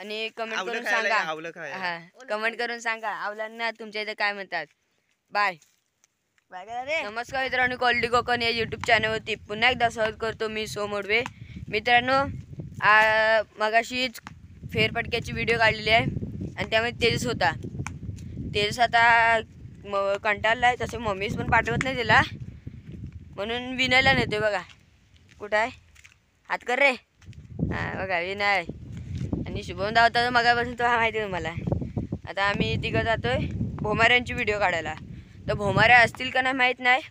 आणि कमेंट करून सांगा. हा, कमेंट करून सांगा आवलांना तुमच्या इथे काय म्हणतात. Bye bye. नमस्कार मित्रांनो, क्वालिटी कोकण या यूट्यूब चॅनलवरती पुन्हा एकदा स्वागत करतो मी सोमोडवे. मित्रांनो, मगाशीच फेरफटक्याची व्हिडिओ काढलेली आहे आणि त्यामध्ये तेजस होता. तेजस आता कंटाळला तसे मम्मीच पण पाठवत नाही तिला, म्हणून विनयला नेते. बघा कुठं आहे, हात कर रे. हां बघा विनय आणि शुभम धावता मगापासून तो माहिती आहे तुम्हाला. आता आम्ही तिघं जातोय भोमाऱ्यांची व्हिडिओ काढायला. तर भोमाऱ्या असतील का नाही माहीत नाही,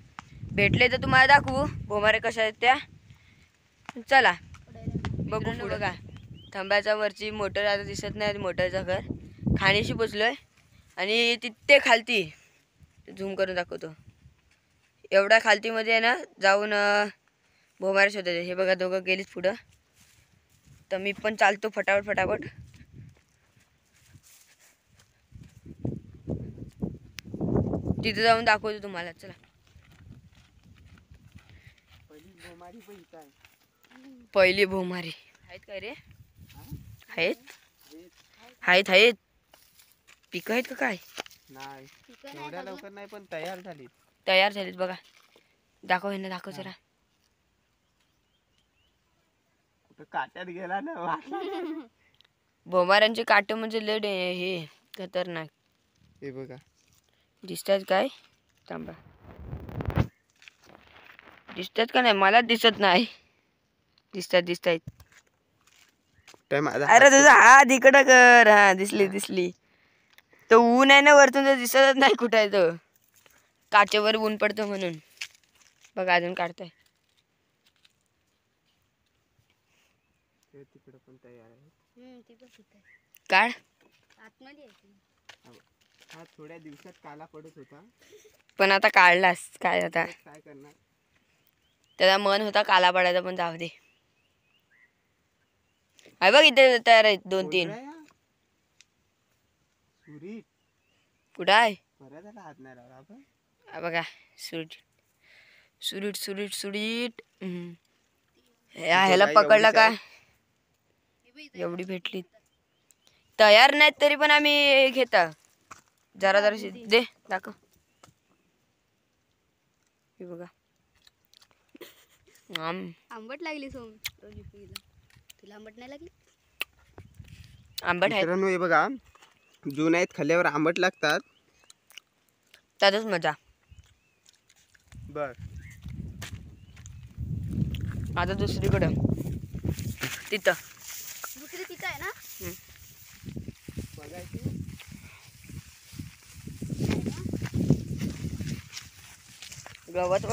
भेटले तर तुम्हाला दाखवू भोमाऱ्या कशा आहेत त्या. चला बघू. बघा थांब्याच्या वरची मोटर आता दिसत नाही, मोटरचं घर खाणीशी पोचलोय आणि तिथे खालती झूम करून दाखवतो. एवढ्या खालतीमध्ये आहे ना जाऊन भोमाऱ्या शोधायचे. हे बघा दोघं गेलीच पुढं, तर मी पण चालतो फटाफट. तिथे जाऊन दाखवतो तुम्हाला. चला. पहिली भोमारी आहेत काय रे? आहेत पिकं आहेत का काय? नाही एवढ्या लवकर नाही, पण तयार झालीत बघा. दाखव ह्यांना, दाखव जरा. काट्यात गेला ना भोमाऱ्यांचे काटे म्हणजे लय हे खतरनाक. हे बघा दिसतात काय? थांबा, दिसतात का नाही? मला दिसत नाही. दिसतात. अरे तुझा हात इकडं कर. हा दिसली. तो ऊन आहे ना वरतून, तर दिसतच नाही कुठं आहे तो. काचेवर ऊन पडतो म्हणून. बघा अजून काढताय. तिकडे पण तयार आहे. काढ. हा थोड्या दिवसात काला पडत होता, पण आता काढलास काय करणार. त्याचा मन होता काला पडायचा, पण जाऊ दे. आहे बघ इथे तयार आहेत 2-3. कुठं आहे बघा. सुरीट. ह्याला पकडला का? एवढी भेटली. तयार नाहीत तरी पण आम्ही घेता. जरा दे दाखव. हे बघा आंबट लागली सोम. तुला आंबट नाही लागली? आंबट आहे मित्रांनो. हे बघा जून आहेत, खाल्ल्यावर आंबट लागतात, त्यातच मजा. बर आता दुसरीकडं तिथं आहे ना. गवत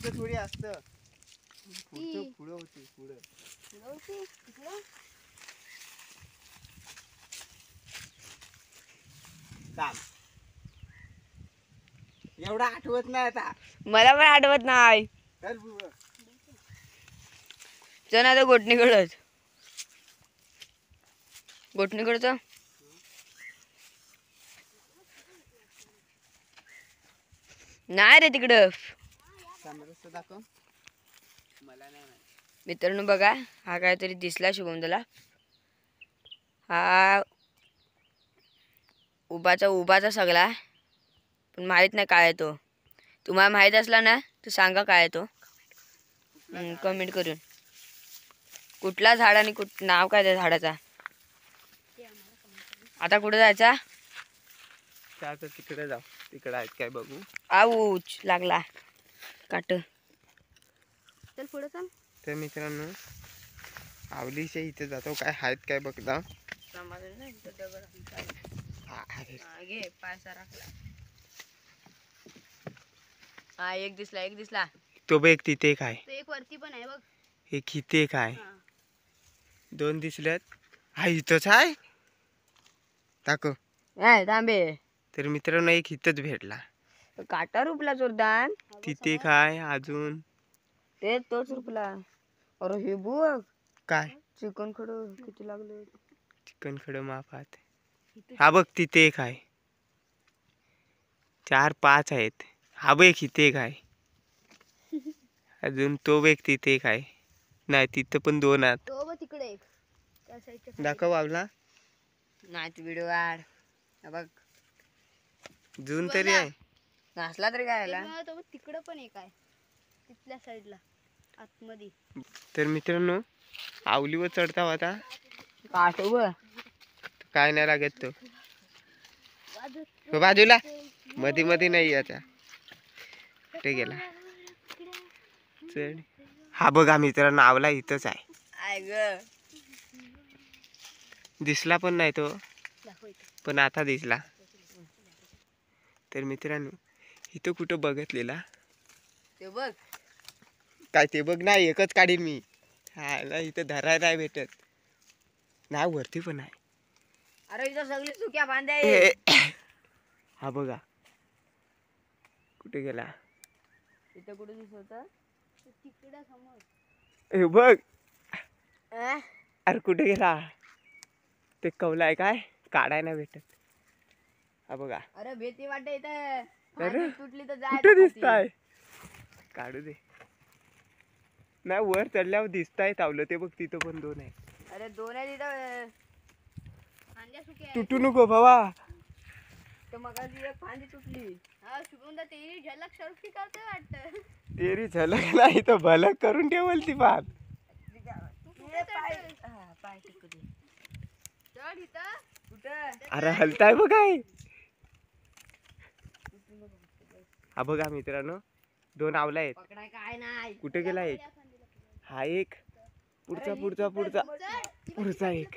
थोडी असत. पुढं होती. एवढा आठवत नाही आता. मला पण आठवत नाही. चल आता गोठणीकडचं नाही रे तिकडं. मित्रांनो बघा, हा काहीतरी दिसला शुभमला. हा उभाचा सगळा, पण माहित नाही काय आहे तो. तुम्हाला माहित असला ना तर सांगा काय आहे तो कमेंट करून. कुठला झाड आणि नाव काय त्या झाडाचा. आता कुठे जायचा? तिकडे जाऊ. तिकडे आहेत काय बघू. आऊच लागला काट. चल पुढे चल. तर मित्रांनो आवलीच्या इथे जातो. काय आहेत काय बघता. हा एक दिसला. तो बघ तिथे एक आहे. एक वरती पण आहे बघ. एक इथे एक आहे. 2 दिसल्यात. हा इथंच आहे. दाखव. थांबे. तर मित्रांनो एक इथंच भेटला. काटा रुपला जोरदार. तिथे काय अजून ते तोच रुपला. अरे हे बघ काय चिकन खडं किती लागले. चिकन खडं मापात. हा बघ तिथे एक आहे. 4-5 आहेत. हा बघ इथे एक आहे. अजून तो बघ तिथे एक आहे. नाही तिथं पण 2 आहेत. तो बघ तिकडे एक. दाखव आवला. नाही तू व्हिडिओ काढ. बघ जून तरी आहे. नसला तरी काय तिकडं पण एक आहे तिथल्या साईडला आतमध्ये. तर मित्रांनो आवलीवर चढता आता काटो काय नाही लागत तो बाजूला मध्ये मध्ये नाही आता कुठे गेला. चढ. हा बघा मित्रांनो आवला इथंच आहे. दिसला पण नाही तो पण आता दिसला. तर मित्रांनो इथं कुठं बघितलेला ते बघ काय ते बघ नाही एकच काढीन मी. हा ना इथं धरायला नाही भेटत ना वरती पण आहे. अरे इथं सगळी सुक्या बांध्या हा बघा कुठे गेला. इथं कुठे दिसत तिकडं समोर. हे बघ अरे कुठे गेला. ते कौला आहे काय काढाय नाही भेटत. हा बघा. अरे भीती वाटते इथं. अरे तुटली तर कुठे दिसताय काढू दे. नाही वर चढल्यावर दिसताय तावलं ते बघ तिथं पण दोन आहे. अरे दोन आहे तिथं. तुटू नको भावा. तर मग एक फांदी तुटली. शुभमदा तेरी झलक सेल्फी करते वाटतं. तेरी झलक नाही तर भलक करून ठेवल ती पान. अरे हलताय बघाय. हा बघा मित्रांनो दोन आवला आहेत. पकडाय काय नाही. कुठे गेला एक. हा एक पुढचा पुढचा पुढचा पुढचा एक.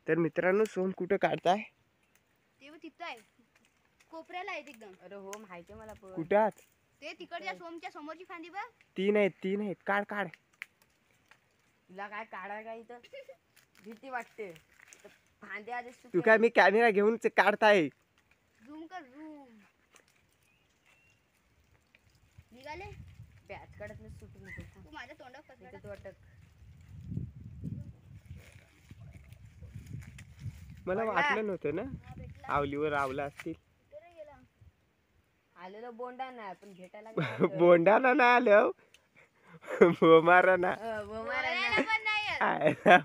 तर मित्रांनो सोम कुठं काढताय. ते तिथं आहे कोपऱ्याला आहे एकदम. अरे हो माहिती मला पण. कुठं आहात. ते तिकडच्या सोमच्या समोरची फांदी बघ. तीन आहेत काढ काढ. तुला काय काढाय काय इथं भीती वाटते. फांद्या तू काय मी कॅमेरा घेऊन काढताय. झूम कर झूम. निघाले बॅच काढत नाही सुटू नको. तू माझ्या तोंडावर इथं तू अटक. मला वाटलं नव्हतं ना आवलीवर आवला असतील. आलेलो बोंडा नाही पण भेटायला बोंडाला नाही आलं बोमारा ना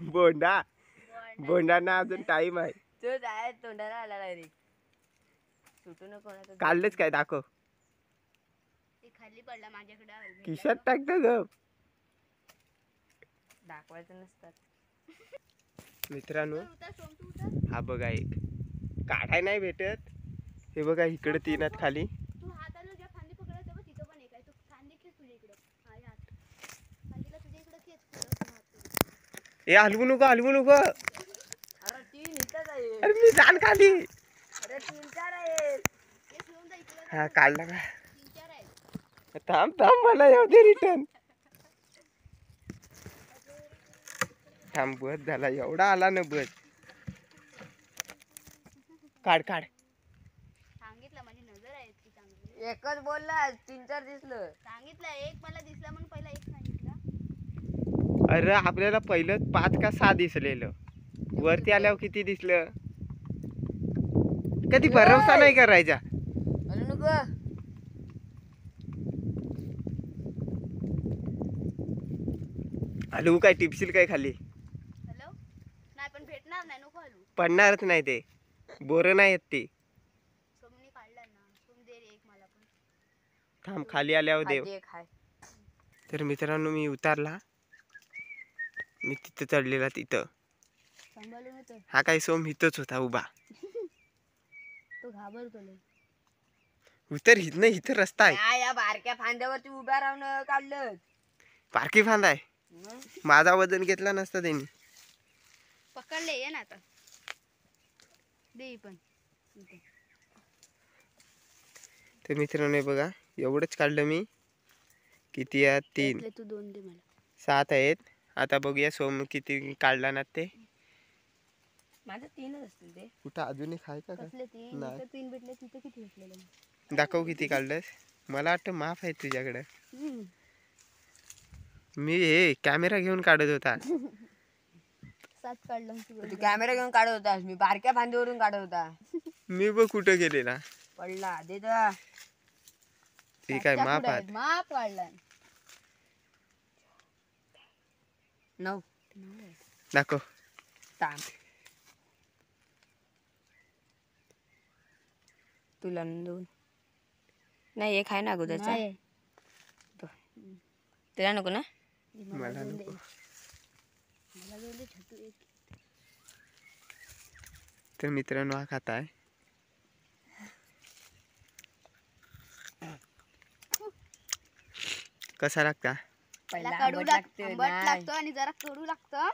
बोंडा बोंडाना अजून टाइम आहे. तो जाय तोंडाला आला डायरेक्ट. सुटू नको. काढलेच काय दाखव. ते खाली पडला माझ्याकडे. खिशात टाकतं ग. दाखवायचं नसतात. मित्रांनो हा बघा एक काढाय नाही भेटत. हे बघा इकडे तीन आहेत खाली. तू हाताला ज्या फांदी पकडत बघ तिथं पण एक आहे. तू फांदी खेच तुझ्या इकडं. फांदीला तुझ्या इकडं खेच. ए हलवू नको हलवू नको. अरे तीन इथंच आहे. अरे मी जाण खाली. अरे 3-4 आहेत. हा काढला का. 3-4 आहेत. थांब थांब मला येऊ दे रिटर्न. थांब बस झाला एवढा आला ना बस. काढ काढ. सांगितलं माझी नजर आहे ती चांगली. एकच बोलला 3-4 दिसलं. सांगितलं एक मला दिसला म्हणून पहिला एक सांगितला. अरे आपल्याला पहिलं 5 का 6 दिसलेलं. वरती आल्यावर किती दिसलं. कधी भरोसा नाही करायचा. अरे नको. हलवू काय टिपशील काय खाली. हॅलो नाही पण भेटणार नाही नको हलू. पडणारच नाही ते बोर नाही येत ते. सोमनी काढला ना. सोम दे रे एक मला पण. थांब खाली आल्यावर देव. आधी एक हाय. तर मित्रांनो मी उतारला. मी तिथं चढलेला तिथं. सांभाळून होतं. हा काय सोम इथंच होता उभा. तो घाबरतो लय. उतर इथं इथं रस्ता आहे. या बारक्या फांद्यावरती उभ्या राहून काढलं. पारखी फांदा आहे. माझा वजन घेतला नसता त्यांनी. पकडले ये ना आता. दे पण. तर मित्रांनो बघा एवढंच काढलं मी. किती आहेत 3. तू 2 दे मला. 7 आहेत. आता बघूया सोम किती काढला ना ते. माझं 3च असतील ते. कुठं अजून एक आहे का कसले 3? नाही. इथं 3 भेटले तिथे किती भेटलेले. दाखव किती काढलंस. मला वाटतं माफ आहे तुझ्याकडं. मी हे कॅमेरा घेऊन काढत होता. 7 काढलं. तू कॅमेरा घेऊन काढत होतास. मी बारक्या फांदीवरून काढत होता. मी बघ कुठं गेलेला. पडला दे तर. ती काय माप पुढे आहात. आहेत, माप काढला 9 दाखव. ताम तुला 2 नाही एक आहे ना अगोदरचा नाही तुला नको ना. मला नको. मला दोन दे, छोटू एक. तर मित्रांनो हा खाता आहे. कसा लागता? पहिला कडू आंबट लागतो, लागतं, आंबट नाही. लागतो आणि जरा कडू लागतं.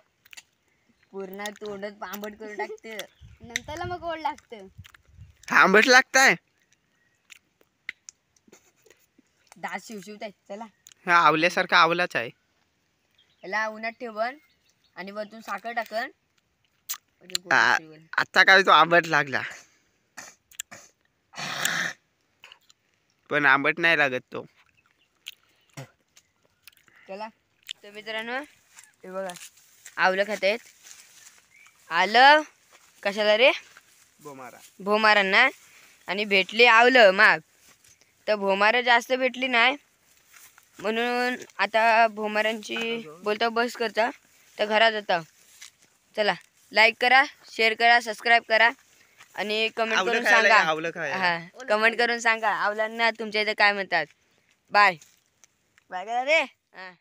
पूर्ण तोंडच आंबट करून टाकते. नंतरला मग गोड लागतं. हा आंबट लागताय. दात शिवशिवत आहेत. चला हा आवल्यासारखा आवलाच आहे. याला उन्हात ठेवन आणि वरतून साखर टाकन म्हणजे गोड आ- शिवेल. आता काय तो आंबट लागला, पण आंबट नाही लागत तो. चला तर मित्रांनो हे बघा आवलं खातायत. आलं कशाला रे बोमारा. भोमारांना आणि भेटली आवलं माग तर भोमारं जास्त भेटली नाही म्हणून आता भोमारांची बोलता बस करता तर घरात जाता. चला लाईक करा, शेअर करा, सबस्क्राईब करा आणि कमेंट आवलं करून खायला सांगा. या, आवलं खायला. हा कमेंट करून सांगा आवलांना तुमच्या इथे काय म्हणतात. बाय बाय करा रे. हा